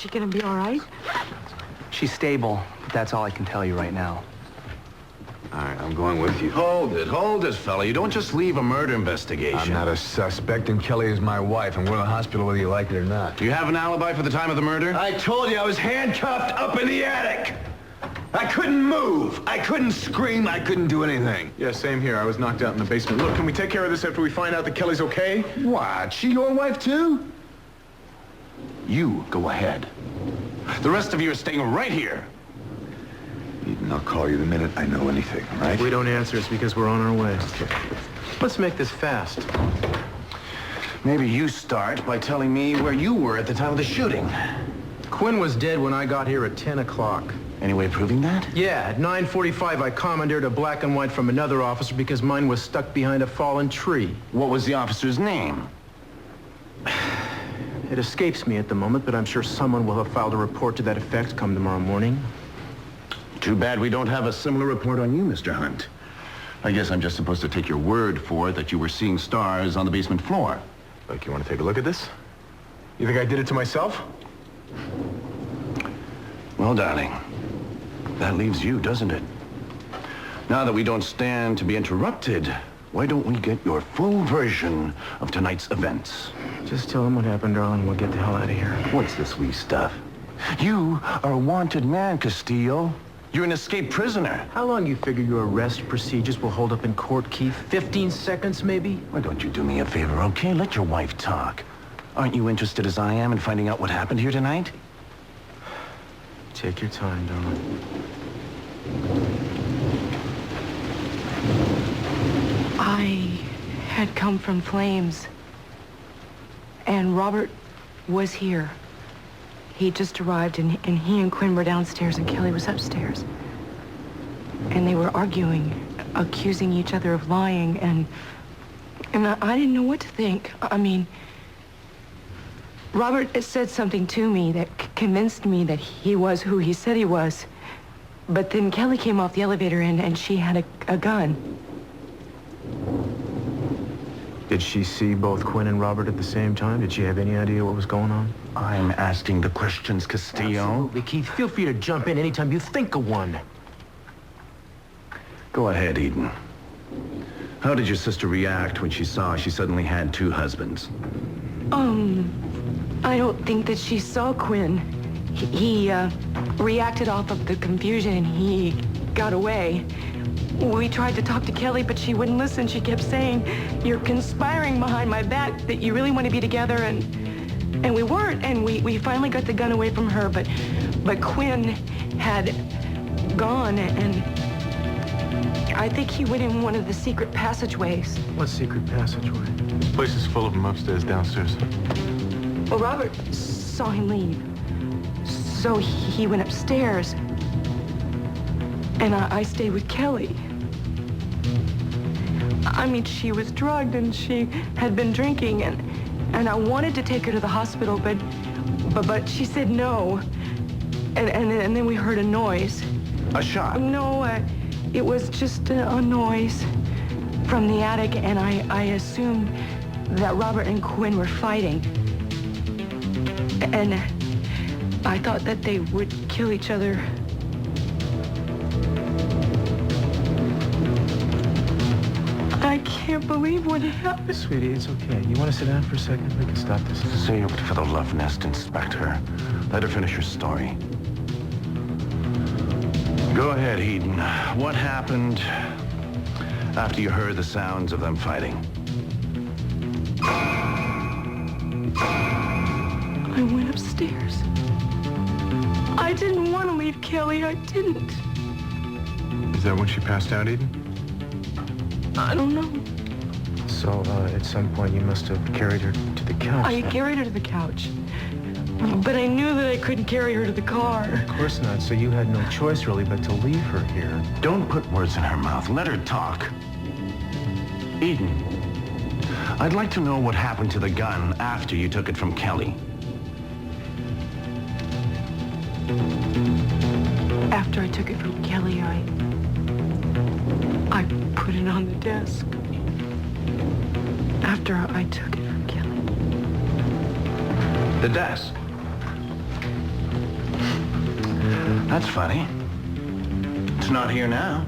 she gonna be all right? She's stable, but that's all I can tell you right now. All right, I'm going with you. Hold it, fella. You don't just leave a murder investigation. I'm not a suspect, and Kelly is my wife, and we're in the hospital whether you like it or not. Do you have an alibi for the time of the murder? I told you I was handcuffed up in the attic. I couldn't move. I couldn't scream. I couldn't do anything. Yeah, same here. I was knocked out in the basement. Look, can we take care of this after we find out that Kelly's okay? What? She your wife, too? You go ahead. The rest of you are staying right here. Eden, I'll call you the minute I know anything, all right? If we don't answer, it's because we're on our way. Let's make this fast. Maybe you start by telling me where you were at the time of the shooting. Quinn was dead when I got here at 10 o'clock. Any way of proving that? Yeah, at 9:45, I commandeered a black and white from another officer because mine was stuck behind a fallen tree. What was the officer's name? It escapes me at the moment, but I'm sure someone will have filed a report to that effect come tomorrow morning. Too bad we don't have a similar report on you, Mr. Hunt. I guess I'm just supposed to take your word for it that you were seeing stars on the basement floor. Look, you want to take a look at this? You think I did it to myself? Well, darling, that leaves you, doesn't it? Now that we don't stand to be interrupted, why don't we get your full version of tonight's events? Just tell them what happened, darling. We'll get the hell out of here. What's this wee stuff? You are a wanted man, Castillo. You're an escaped prisoner. How long you figure your arrest procedures will hold up in court, Keith? 15 seconds, maybe? Why don't you do me a favor, okay? Let your wife talk. Aren't you interested as I am in finding out what happened here tonight? Take your time, darling. I had come from Flames, and Robert was here. He just arrived, and he and Quinn were downstairs, and Kelly was upstairs. And they were arguing, accusing each other of lying, and I didn't know what to think. I mean, Robert said something to me that convinced me that he was who he said he was. But then Kelly came off the elevator, and she had a gun. Did she see both Quinn and Robert at the same time? Did she have any idea what was going on? I'm asking the questions, Castillo. Absolutely, Keith. Feel free to jump in anytime you think of one. Go ahead, Eden. How did your sister react when she saw she suddenly had two husbands? I don't think that she saw Quinn. He reacted off of the confusion, and he got away. We tried to talk to Kelly, but she wouldn't listen. She kept saying, "You're conspiring behind my back, that you really want to be together," and we weren't. And we finally got the gun away from her, but Quinn had gone, and I think he went in one of the secret passageways. What secret passageway? This place is full of them upstairs, downstairs. Well, Robert saw him leave, so he went upstairs, and I stayed with Kelly. I mean, she was drugged, and she had been drinking, and I wanted to take her to the hospital, but she said no, and then we heard a noise. A shot? No, it was just a noise from the attic, and I assumed that Robert and Quinn were fighting. And I thought that they would kill each other. I can't believe what happened. Sweetie, it's okay. You want to sit down for a second? We can stop this. Saved for the love nest, Inspector. Let her finish her story. Go ahead, Eden. What happened after you heard the sounds of them fighting? I went upstairs. I didn't want to leave Kelly. I didn't. Is that when she passed out, Eden? I don't know. So, at some point, you must have carried her to the couch. I carried her to the couch. But I knew that I couldn't carry her to the car. Of course not. So you had no choice, really, but to leave her here. Don't put words in her mouth. Let her talk. Eden, I'd like to know what happened to the gun after you took it from Kelly. After I took it from Kelly, I put it on the desk. After I took it from Kelly. The desk? That's funny. It's not here now.